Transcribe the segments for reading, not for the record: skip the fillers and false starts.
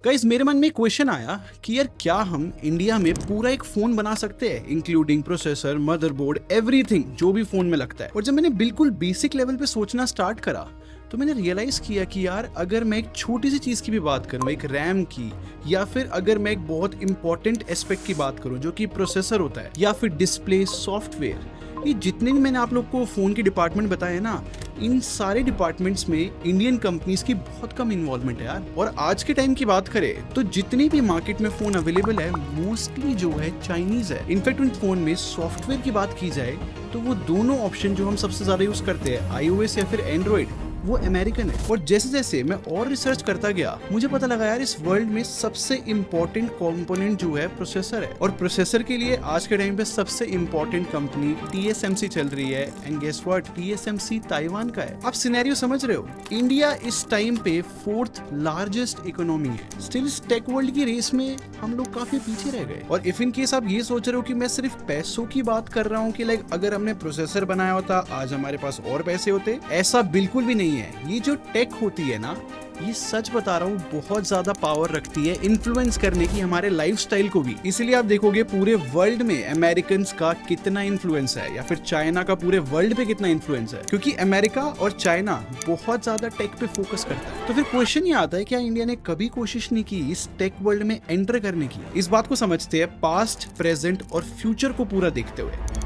Guys मेरे मन में क्वेश्चन आया कि यार क्या हम इंडिया में पूरा एक फोन बना सकते हैं, इंक्लूडिंग प्रोसेसर, मदरबोर्ड, एवरीथिंग जो भी फोन में लगता है। और जब मैंने बिल्कुल बेसिक लेवल पे सोचना स्टार्ट करा तो मैंने रियलाइज किया कि यार अगर मैं एक छोटी सी चीज की भी बात करूं, एक रैम की, या फिर अगर मैं एक बहुत इंपॉर्टेंट एस्पेक्ट की बात करूं जो कि प्रोसेसर होता है, या फिर डिस्प्ले, सॉफ्टवेयर, ये जितने भी मैंने आप लोग को फोन के डिपार्टमेंट बताए ना, इन सारे डिपार्टमेंट्स में इंडियन कंपनीज की बहुत कम इन्वॉल्वमेंट है यार। और आज के टाइम की बात करें तो जितनी भी मार्केट में फोन अवेलेबल है मोस्टली जो है चाइनीज है। इनफैक्ट उन फोन में सॉफ्टवेयर की बात की जाए तो वो दोनों ऑप्शन जो हम सबसे ज्यादा यूज करते हैं, iOS या फिर एंड्रॉइड, वो अमेरिकन है। और जैसे जैसे मैं और रिसर्च करता गया मुझे पता लगा यार इस वर्ल्ड में सबसे इंपॉर्टेंट कंपोनेंट जो है प्रोसेसर है। और प्रोसेसर के लिए आज के टाइम पे सबसे इंपॉर्टेंट कंपनी TSMC चल रही है। And guess what, TSMC Taiwan का है। आप सिनेरियो समझ रहे हो, इंडिया इस टाइम पे 4th लार्जेस्ट इकोनॉमी है। स्टिल इस टेक वर्ल्ड की रेस में हम लोग काफी पीछे रह गए। और इफ इन केस आप ये सोच रहे हो कि मैं सिर्फ पैसों की बात कर रहा हूँ कि लाइक अगर हमने प्रोसेसर बनाया होता आज हमारे पास और पैसे होते, ऐसा बिल्कुल भी नहीं है। ये जो टेक होती है ना, ये सच बता रहा हूँ बहुत ज्यादा पावर रखती है इन्फ्लुएंस करने की हमारे लाइफस्टाइल को भी। इसीलिए आप देखोगे पूरे वर्ल्ड में अमेरिकन का कितना इन्फ्लुएंस है, या फिर चाइना का पूरे वर्ल्ड पे कितना इन्फ्लुएंस है, क्योंकि अमेरिका और चाइना बहुत ज्यादा टेक पे फोकस करता है। तो फिर क्वेश्चन ये आता है, क्या इंडिया ने कभी कोशिश नहीं की इस टेक वर्ल्ड में एंटर करने की? इस बात को समझते हैं पास्ट, प्रेजेंट और फ्यूचर को पूरा देखते हुए।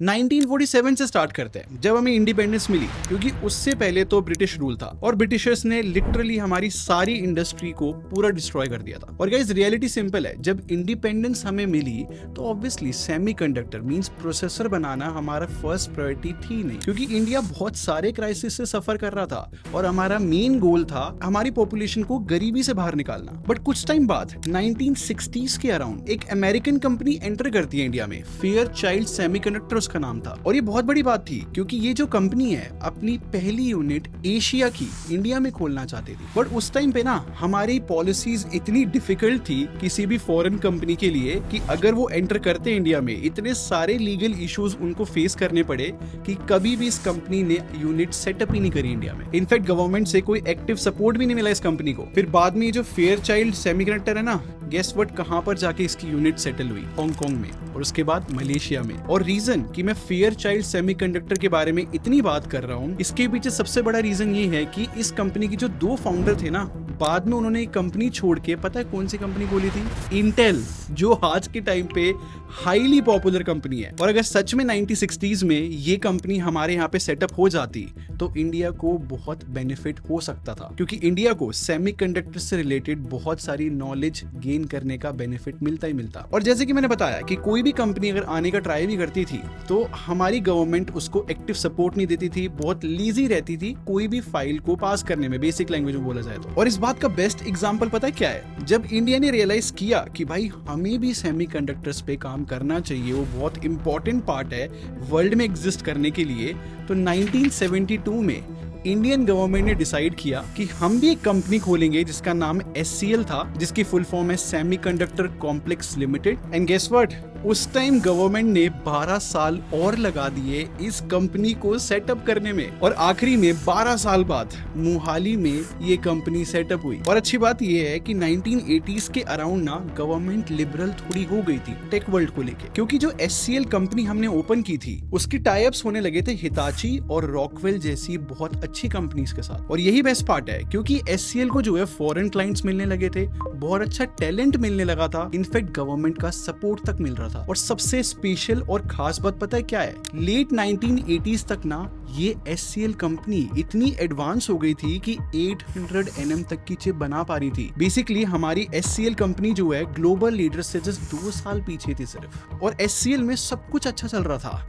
1947 से स्टार्ट करते हैं जब हमें इंडिपेंडेंस मिली, क्योंकि उससे पहले तो ब्रिटिश रूल था और ब्रिटिशर्स ने लिटरली हमारी सारी इंडस्ट्री को पूरा डिस्ट्रॉय कर दिया था। और गाइस रियलिटी सिंपल है, जब इंडिपेंडेंस हमें मिली तो ऑब्वियसली सेमीकंडक्टर मींस प्रोसेसर बनाना हमारा फर्स्ट प्रायोरिटी थी नहीं, क्योंकि इंडिया बहुत सारे क्राइसिस से सफर कर रहा था और हमारा मेन गोल था हमारी पॉपुलेशन को गरीबी से बाहर निकालना। बट कुछ टाइम बाद 1960s के अराउंड एक अमेरिकन कंपनी एंटर करती है इंडिया में, फेयरचाइल्ड सेमीकंडक्टर का नाम था। और ये बहुत बड़ी बात थी क्योंकि ये जो कंपनी है अपनी पहली यूनिट एशिया की इंडिया में खोलना चाहती थी। बट उस टाइम पे ना हमारी पॉलिसीज इतनी डिफिकल्ट थी किसी भी फॉरेन कंपनी के लिए कि अगर वो एंटर करते इंडिया में इतने सारे लीगल इश्यूज उनको फेस करने पड़े कि कभी भी इस कंपनी ने यूनिट सेटअप ही नहीं करी इंडिया में। इनफैक्ट गवर्नमेंट से कोई एक्टिव सपोर्ट भी नहीं मिला इस कंपनी को। फिर बाद में ये जो फेयरचाइल्ड सेमीकंडक्टर है ना, गेस व्हाट कहां पर जाके इसकी यूनिट सेटल हुई? हांगकांग में, और उसके बाद मलेशिया में। और रीजन कि मैं फेयरचाइल्ड सेमीकंडक्टर के बारे में इतनी बात कर रहा हूँ, इसके पीछे सबसे बड़ा रीजन ये है कि इस कंपनी की जो 2 फाउंडर थे ना, बाद में उन्होंने एक कंपनी छोड़ के, पता है कौन सी कंपनी खोली थी? इंटेल, जो आज के टाइम पे हाईली पॉपुलर कंपनी है। और अगर सच में 1960s में ये कंपनी हमारे यहाँ पे सेटअप हो जाती तो इंडिया को बहुत बेनिफिट हो सकता था, क्योंकि इंडिया को सेमीकंडक्टर से रिलेटेड बहुत सारी नॉलेज गेन करने का बेनिफिट मिलता ही मिलता। और जैसे कि मैंने बताया कि कोई भी कंपनी अगर आने का ट्राई भी करती थी तो हमारी गवर्नमेंट उसको एक्टिव सपोर्ट नहीं देती थी, बहुत लीजी रहती थी कोई भी फाइल को पास करने में, बेसिक लैंग्वेज में बोला जाए तो। और इस बात का बेस्ट एग्जांपल पता है क्या है? जब इंडिया ने रियलाइज किया कि भाई हमें भी सेमीकंडक्टर्स पे काम करना चाहिए, वो बहुत इंपॉर्टेंट पार्ट है वर्ल्ड में एग्जिस्ट करने के लिए, तो 1972 में इंडियन गवर्नमेंट ने डिसाइड किया कि हम भी एक कंपनी खोलेंगे जिसका नाम SCL था, जिसकी फुल फॉर्म है semiconductor complex limited. And guess what, उस टाइम गवर्नमेंट ने 12 साल और लगा दिए इस कंपनी को सेटअप करने में, और आखिरी में 12 साल बाद मोहाली में ये कंपनी सेटअप हुई। और अच्छी बात ये है कि 1980s के अराउंड ना गवर्नमेंट लिबरल थोड़ी हो गई थी टेक वर्ल्ड को लेके, क्योंकि जो SCL कंपनी हमने ओपन की थी उसकी टाई-अप्स होने लगे थे हिताची और रॉकवेल जैसी बहुत अच्छी कंपनीज के साथ। और यही बेस्ट पार्ट है, क्योंकि SCL को जो है फॉरेन क्लाइंट्स मिलने लगे थे, बहुत अच्छा टैलेंट मिलने लगा था, इनफैक्ट गवर्नमेंट का सपोर्ट तक मिल रहा था। और सबसे स्पेशल और खास बात पता है क्या है? लेट 1980s तक ना ये SCL कंपनी इतनी एडवांस हो गई थी कि 800 nm तक की चिप बना पा रही थी। बेसिकली हमारी SCL कंपनी जो है ग्लोबल लीडर से जस्ट 2 साल पीछे थी सिर्फ, और SCL में सब कुछ अच्छा चल रहा था।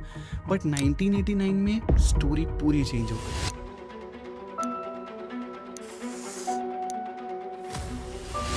बट 1989 में स्टोरी पूरी चेंज हो गई।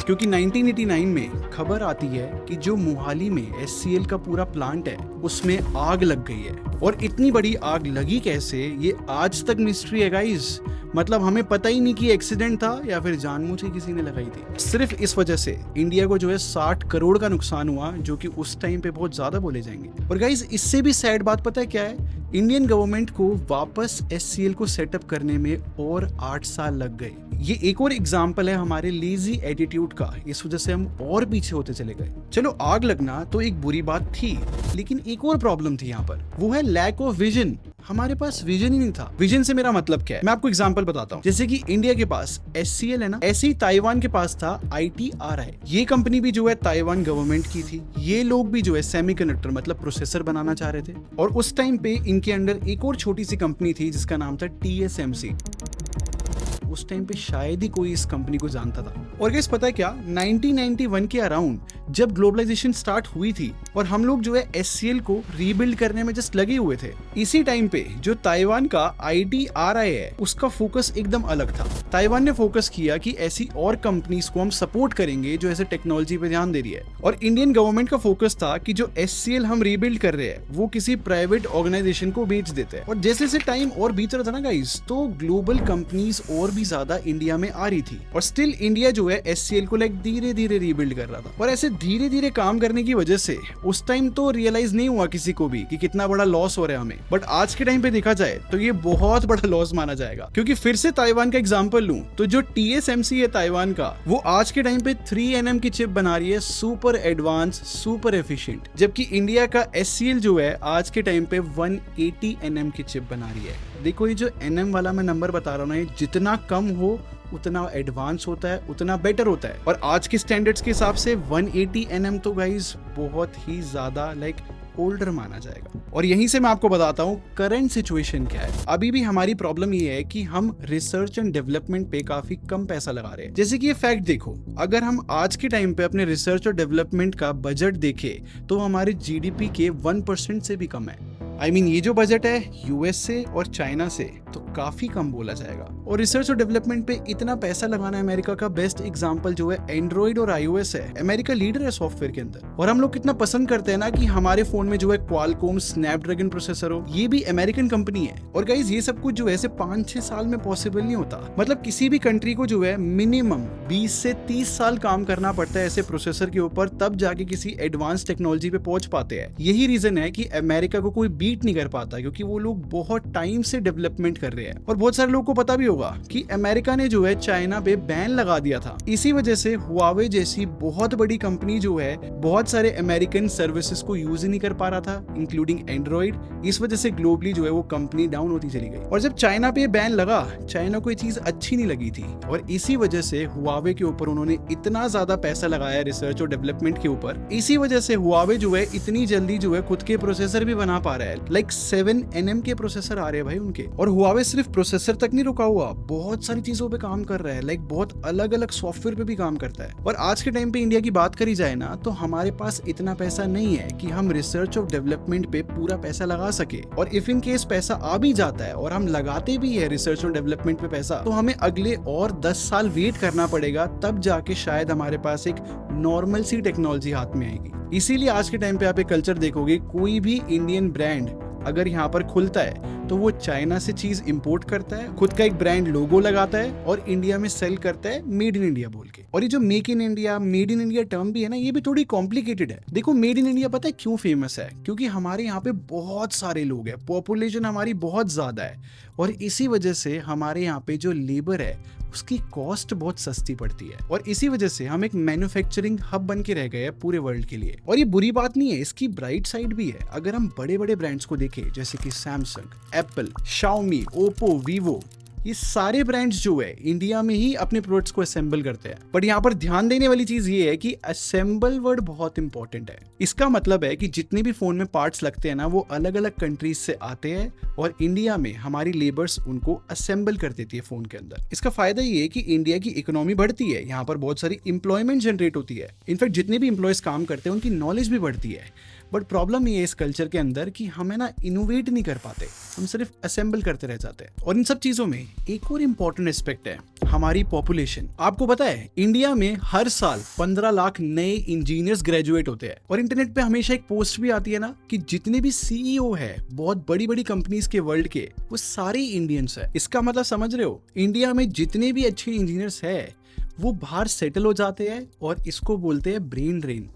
क्योंकि 1989 में खबर आती है कि जो मोहाली में SCL का पूरा प्लांट है उसमें आग लग गई है। और इतनी बड़ी आग लगी कैसे, ये आज तक मिस्ट्री है गाइस। मतलब हमें पता ही नहीं कि एक्सीडेंट था या फिर जानबूझ के किसी ने लगाई थी। सिर्फ इस वजह से इंडिया को जो है 60 करोड़ का नुकसान हुआ, जो कि उस टाइम पे बहुत ज्यादा बोले जाएंगे। और गाइस इससे भी सैड बात पता है क्या है इंडियन गवर्नमेंट को वापस SCL को सेटअप करने में और 8 साल लग गए। ये एक और एग्जाम्पल है हमारे लेजी एटीट्यूड का, इस वजह से हम और पीछे होते चले गए। चलो आग लगना तो एक बुरी बात थी, लेकिन एक और प्रॉब्लम थी यहाँ पर, वो है लैक ऑफ विजन। हमारे पास विजन ही नहीं था। विजन से मेरा मतलब क्या है, मैं आपको एग्जांपल बताता हूँ। जैसे कि इंडिया के पास SCL है ना, ऐसे ही ताइवान के पास था ITRI। ये कंपनी भी जो है ताइवान गवर्नमेंट की थी। ये लोग भी जो है सेमीकंडक्टर मतलब प्रोसेसर बनाना चाह रहे थे, और उस टाइम पे इनके अंडर एक और छोटी सी कंपनी थी जिसका नाम था TSMC। उस टाइम पे शायद ही कोई इस कंपनी को जानता था। और गाइस पता है क्या, 1991 के अराउंड जब ग्लोबलाइजेशन स्टार्ट हुई थी और हम लोग जो है SCL को रीबिल्ड करने में जस्ट लगे हुए थे, इसी टाइम पे जो ताइवान का ITRI है उसका फोकस एकदम अलग था। ताइवान ने फोकस किया कि ऐसी और कंपनीज को हम सपोर्ट करेंगे जो ऐसे टेक्नोलॉजी पे ध्यान दे रही है, और इंडियन गवर्नमेंट का फोकस था कि जो SCL हम रीबिल्ड कर रहे हैं वो किसी प्राइवेट ऑर्गेनाइजेशन को बेच देते हैं। और जैसे जैसे टाइम और बीत रहा था ना गाइस, तो ग्लोबल कंपनीज और भी ज्यादा इंडिया में आ रही थी, और स्टिल इंडिया जो है SCL को लाइक धीरे धीरे रीबिल्ड कर रहा था। और ऐसे धीरे धीरे काम करने की वजह से उस टाइम तो रियलाइज नहीं हुआ किसी को भी कि कितना बड़ा लॉस हो रहा है हमें, बट आज के टाइम पे देखा जाए तो ये बहुत बड़ा लॉस माना जाएगा। क्योंकि फिर से ताइवान का एग्जांपल लूं तो जो TSMC है ताइवान का, वो आज के टाइम पे 3nm की चिप बना रही है, सुपर एडवांस, सुपर एफिशिएंट, जबकि इंडिया का SCL जो है आज के टाइम पे 180nm की चिप बना रही है। देखो ये जो nm वाला मैं नंबर बता रहा हूँ ना, जितना कम हो उतना एडवांस होता है, उतना बेटर होता है। और आज के स्टैंडर्ड्स के हिसाब से 180nm तो गाइस बहुत ही ज्यादा लाइक ओल्डर माना जाएगा। और यहीं से मैं आपको बताता हूँ करंट सिचुएशन क्या है। अभी भी हमारी प्रॉब्लम ये है कि हम रिसर्च एंड डेवलपमेंट पे काफी कम पैसा लगा रहे हैं। जैसे कि ये फैक्ट देखो, अगर हम आज के टाइम पे अपने रिसर्च और डेवलपमेंट का बजट देखें तो हमारे GDP के 1% से भी कम है। I mean, ये जो बजट है US से और चाइना से तो काफी कम बोला जाएगा। और रिसर्च और डेवलपमेंट पे इतना पैसा लगाना अमेरिका का बेस्ट एग्जांपल जो है एंड्रॉइड और iOS है। अमेरिका लीडर है सॉफ्टवेयर के अंदर, और हम लोग कितना पसंद करते हैं ना कि हमारे फोन में जो है क्वालकॉम स्नैपड्रैगन प्रोसेसर हो, ये भी अमेरिकन कंपनी है। और गाइस ये सब कुछ जो है 5-6 साल में पॉसिबल नहीं होता। मतलब किसी भी कंट्री को जो है मिनिमम 20 से 30 साल काम करना पड़ता है ऐसे प्रोसेसर के ऊपर, तब जाके किसी एडवांस टेक्नोलॉजी पे पहुंच पाते हैं। यही रीजन है कि अमेरिका को कोई बीट नहीं कर पाता, क्योंकि वो लोग बहुत टाइम से डेवलपमेंट कर रहे हैं। और बहुत सारे लोगों को पता भी होगा कि अमेरिका ने जो है चाइना पे बैन लगा दिया था। इसी वजह से हुआवे जैसी बहुत बड़ी कंपनी जो है बहुत सारे अमेरिकन सर्विसेज को यूज ही नहीं कर पा रहा था, इंक्लूडिंग एंड्रॉइड। इस वजह से ग्लोबली जो है वो कंपनी डाउन होती चली गई। और जब चाइना पे बैन लगा, चाइना को ये चीज अच्छी नहीं लगी थी, और इसी वजह से हुआवे के ऊपर उन्होंने इतना ज्यादा पैसा लगाया रिसर्च और डेवलपमेंट के ऊपर। इसी वजह से हुआवे जो है इतनी जल्दी जो है खुद के प्रोसेसर भी बना पा रहा है। लाइक 7nm के प्रोसेसर आ रहे हैं भाई उनके। और हुआवे सिर्फ प्रोसेसर तक नहीं रुका हुआ, बहुत सारी चीजों पे काम कर रहा है, लाइक बहुत अलग अलग सॉफ्टवेयर पे भी काम करता है। और आज के टाइम पे इंडिया की बात करी जाए ना, तो हमारे पास इतना पैसा नहीं है कि हम रिसर्च और डेवलपमेंट पे पूरा पैसा लगा सके। और इफ इन केस पैसा आ भी जाता है और हम लगाते भी है रिसर्च और डेवलपमेंट पे पैसा, तो हमें अगले और 10 साल वेट करना पड़ेगा, तब जाके शायद हमारे पास एक नॉर्मल सी टेक्नोलॉजी हाथ में आएगी। इसीलिए आज के टाइम पे आप एक कल्चर देखोगे, कोई भी इंडियन ब्रांड अगर यहाँ पर खुलता है तो वो चाइना से चीज इंपोर्ट करता है, खुद का एक ब्रांड लोगो लगाता है और इंडिया में सेल करता है मेड इन इंडिया बोल के। और ये जो make in India, made in India term भी है ना, ये भी थोड़ी कॉम्प्लिकेटेड है। देखो मेड इन इंडिया पता है क्यों फेमस है? क्योंकि हमारे यहाँ पे बहुत सारे लोग हैं, पॉपुलेशन हमारी बहुत ज्यादा है, और इसी वजह से हमारे यहाँ पे जो लेबर है उसकी कॉस्ट बहुत सस्ती पड़ती है। और इसी वजह से हम एक मैन्युफैक्चरिंग हब बन के रह गए हैं पूरे वर्ल्ड के लिए। और ये बुरी बात नहीं है, इसकी ब्राइट साइड भी है। अगर हम बड़े बड़े ब्रांड्स को देखें, जैसे कि Samsung, Apple, Xiaomi, Oppo, Vivo, ये सारे ब्रांड्स जो है इंडिया में ही अपने प्रोडक्ट्स को असेंबल करते हैं। बट यहाँ पर ध्यान देने वाली चीज ये है कि असेंबल वर्ड बहुत इंपॉर्टेंट है। इसका मतलब है कि जितने भी फोन में पार्ट्स लगते हैं ना, वो अलग अलग कंट्रीज से आते हैं और इंडिया में हमारी लेबर्स उनको असेंबल कर देती है फोन के अंदर। इसका फायदा ये है कि इंडिया की इकोनॉमी बढ़ती है, यहाँ पर बहुत सारी इंप्लॉयमेंट जनरेट होती है। इनफैक्ट जितने भी इंप्लॉयज काम करते हैं उनकी नॉलेज भी बढ़ती है। बट प्रॉब्लम ये है इस कल्चर के अंदर कि हमें ना इनोवेट नहीं कर पाते, हम सिर्फ असेंबल करते रह जाते हैं। और इन सब चीजों में एक और इम्पोर्टेंट एस्पेक्ट है हमारी पॉपुलेशन। आपको पता है इंडिया में हर साल 15 लाख नए इंजीनियर्स ग्रेजुएट होते हैं। और इंटरनेट पे हमेशा एक पोस्ट भी आती है ना कि जितने भी CEO है बहुत बड़ी बड़ी कंपनीज के वर्ल्ड के, वो सारे इंडियंस है। इसका मतलब समझ रहे हो, इंडिया में जितने भी अच्छे इंजीनियर्स है वो बाहर सेटल हो जाते हैं, और इसको बोलते हैं ब्रेन ड्रेन।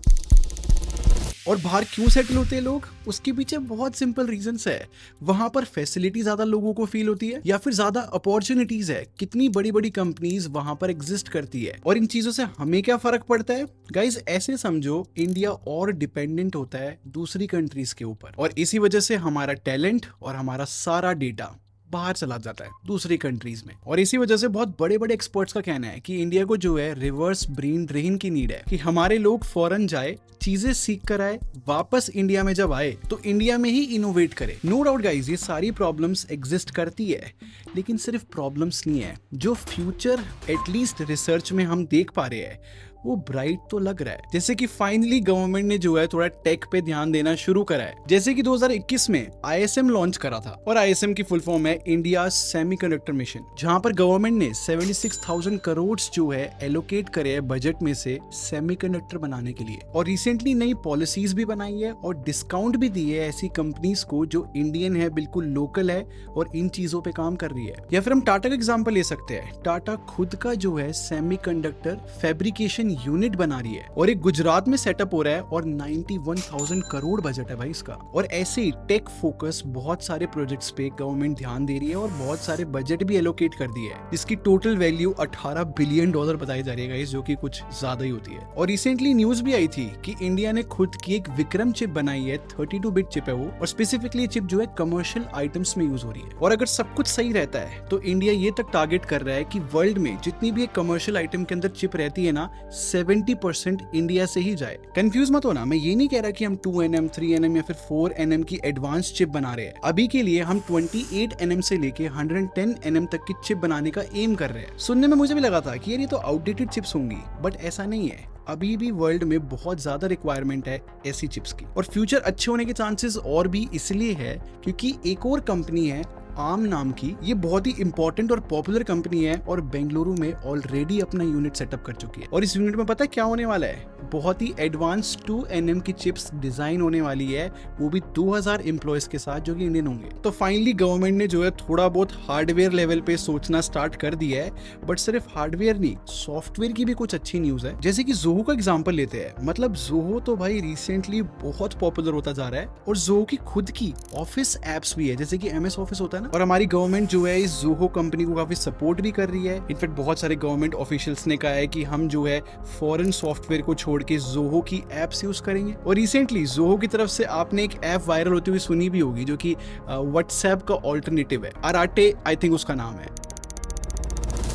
और बाहर क्यों सेटल होते हैं लोग, उसके पीछे बहुत सिंपल रीजंस है। वहां पर फैसिलिटी ज्यादा लोगों को फील होती है, या फिर ज्यादा अपॉर्चुनिटीज है, कितनी बड़ी बड़ी कंपनीज वहां पर एग्जिस्ट करती है। और इन चीजों से हमें क्या फर्क पड़ता है गाइज, ऐसे समझो इंडिया और डिपेंडेंट होता है दूसरी कंट्रीज के ऊपर, और इसी वजह से हमारा टैलेंट और हमारा सारा डेटा बाहर चला जाता है दूसरी कंट्रीज में। और इसी वजह से बहुत बड़े बड़े एक्सपर्ट्स का कहना है कि इंडिया को जो है रिवर्स ब्रेन ड्रेन की नीड है, कि हमारे लोग फॉरेन जाए, चीजें सीख कर आए, वापस इंडिया में जब आए तो इंडिया में ही इनोवेट करे। नो डाउट गाइज, ये सारी प्रॉब्लम्स एग्जिस्ट करती है, लेकिन सिर्फ प्रॉब्लम्स नहीं है, जो फ्यूचर एटलीस्ट रिसर्च में हम देख पा रहे हैं वो ब्राइट तो लग रहा है। जैसे कि फाइनली गवर्नमेंट ने जो है थोड़ा टेक पे ध्यान देना शुरू करा है। जैसे कि 2021 में ISM लॉन्च करा था, और ISM की फुल फॉर्म है इंडिया सेमीकंडक्टर मिशन, जहां पर गवर्नमेंट ने 76,000 करोड़ जो है एलोकेट करे है बजट में से सेमीकंडक्टर बनाने के लिए। और रिसेंटली नई पॉलिसीज भी बनाई है और डिस्काउंट भी दी है ऐसी कंपनीज को जो इंडियन है, बिल्कुल लोकल है और इन चीजों पे काम कर रही है। या फिर हम टाटा का एग्जाम्पल ले सकते हैं। टाटा खुद का जो है सेमीकंडक्टर फैब्रिकेशन यूनिट बना रही है, और एक गुजरात में सेटअप हो रहा है, और 91,000 करोड़ बजट है भाई इसका। और ऐसे ही टेक फोकस बहुत सारे प्रोजेक्ट्स पे गवर्नमेंट ध्यान दे रही है, और बहुत सारे बजट भी एलोकेट कर दिए है, जिसकी टोटल वैल्यू $18 बिलियन बताई जा रही है, जो कि कुछ ज्यादा ही होती है। और रिसेंटली न्यूज भी आई थी कि इंडिया ने खुद की एक विक्रम चिप बनाई है, 32 बिट चिप है वो, और स्पेसिफिकली चिप जो है कमर्शियल आइटम्स में यूज हो रही है। और अगर सब कुछ सही रहता है तो इंडिया ये तक टारगेट कर रहा है कि वर्ल्ड में जितनी भी एक कमर्शियल आइटम के अंदर चिप रहती है ना, 70% इंडिया से ही जाए। कंफ्यूज मत होना, मैं ये नहीं कह रहा कि हम 2nm, 3nm या फिर 4nm की एडवांस चिप बना रहे हैं। अभी के लिए हम 28nm से लेके 110nm तक की चिप बनाने का एम कर रहे हैं। सुनने में मुझे भी लगा था कि यार ये तो आउटडेटेड चिप्स होंगी, बट ऐसा नहीं है। अभी भी वर्ल्ड में बहुत ज्यादा रिक्वायरमेंट है ऐसी चिप्स की, और फ्यूचर अच्छे होने के चांसेस और भी इसलिए है क्योंकि एक और कंपनी है आर्म नाम की। ये बहुत ही इंपॉर्टेंट और पॉपुलर कंपनी है, और बेंगलुरु में ऑलरेडी अपना यूनिट सेटअप कर चुकी है। और इस यूनिट में पता है क्या होने वाला है, बहुत ही एडवांस 2nm की चिप्स डिजाइन होने वाली है, वो भी 2000 एम्प्लॉयज के साथ, जो कि इंडियन होंगे। तो फाइनली गवर्नमेंट ने जो है थोड़ा बहुत हार्डवेयर लेवल पे सोचना स्टार्ट कर दिया है, बट सिर्फ हार्डवेयर नहीं, सॉफ्टवेयर की भी कुछ अच्छी न्यूज है। जैसे कि जोहो का एग्जाम्पल लेते हैं। मतलब जोहो तो भाई रिसेंटली बहुत पॉपुलर होता जा रहा है, और जोहो की खुद की ऑफिस एप्स भी है, जैसे कि MS ऑफिस होता है ना। और हमारी गवर्नमेंट जो है इस जोहो कंपनी को काफी सपोर्ट भी कर रही है। इनफैक्ट बहुत सारे गवर्नमेंट ऑफिशियल्स ने कहा है कि हम जो है फॉरेन सॉफ्टवेयर को छोड़ के जोहो की एप्स यूज करेंगे। और रिसेंटली जोहो की तरफ से आपने एक ऐप वायरल होती हुई सुनी भी होगी, जो कि व्हाट्सएप का ऑल्टरनेटिव है, अराटे आई थिंक उसका नाम है।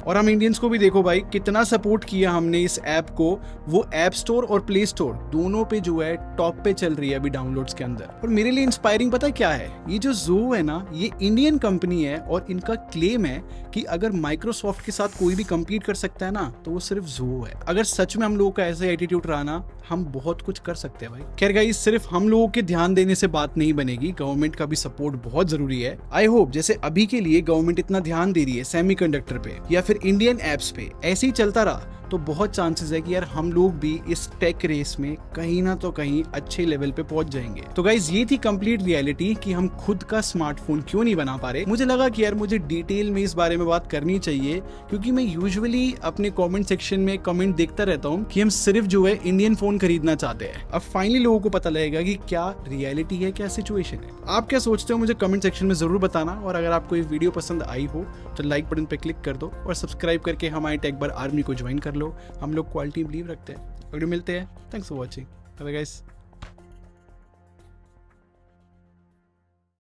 और हम इंडियंस को भी देखो भाई, कितना सपोर्ट किया हमने इस ऐप को। वो ऐप स्टोर और प्ले स्टोर दोनों पे जो है टॉप पे चल रही है अभी डाउनलोड्स के अंदर। और मेरे लिए इंस्पायरिंग पता है क्या है, ये जो जोहो है ना, ये इंडियन कंपनी है, और इनका क्लेम है कि अगर माइक्रोसॉफ्ट के साथ कोई भी कंपीट कर सकता है ना, तो वो सिर्फ जोहो है। अगर सच में हम लोगों का ऐसा एटीट्यूड रहा ना, हम बहुत कुछ कर सकते हैं भाई। खैर गाइस, सिर्फ हम लोगों के ध्यान देने से बात नहीं बनेगी, गवर्नमेंट का भी सपोर्ट बहुत जरूरी है। आई होप जैसे अभी के लिए गवर्नमेंट इतना ध्यान दे रही है सेमीकंडक्टर पे या फिर इंडियन एप्स पे, ऐसे ही चलता रहा तो बहुत चांसेस है कि यार हम लोग भी इस टेक रेस में कहीं ना तो कहीं अच्छे लेवल पे पहुंच जाएंगे। तो गाइज, ये थी कंप्लीट रियलिटी कि हम खुद का स्मार्टफोन क्यों नहीं बना पा रहे। मुझे लगा कि यार मुझे डिटेल में इस बारे में बात करनी चाहिए, क्योंकि मैं यूजुअली अपने कमेंट सेक्शन में कमेंट देखता रहता हूँ कि हम सिर्फ जो है इंडियन फोन खरीदना चाहते हैं। अब फाइनली लोगों को पता लगेगा कि क्या रियलिटी है, क्या सिचुएशन है। आप क्या सोचते हो मुझे कमेंट सेक्शन में जरूर बताना। और अगर आपको ये वीडियो पसंद आई हो तो लाइक बटन पे क्लिक कर दो, और सब्सक्राइब करके हमारे टेक बार आर्मी को ज्वाइन कर लो। हम लोग क्वालिटी बिलीव रखते हैं। अगर मिलते हैं, thanks for watching, bye guys.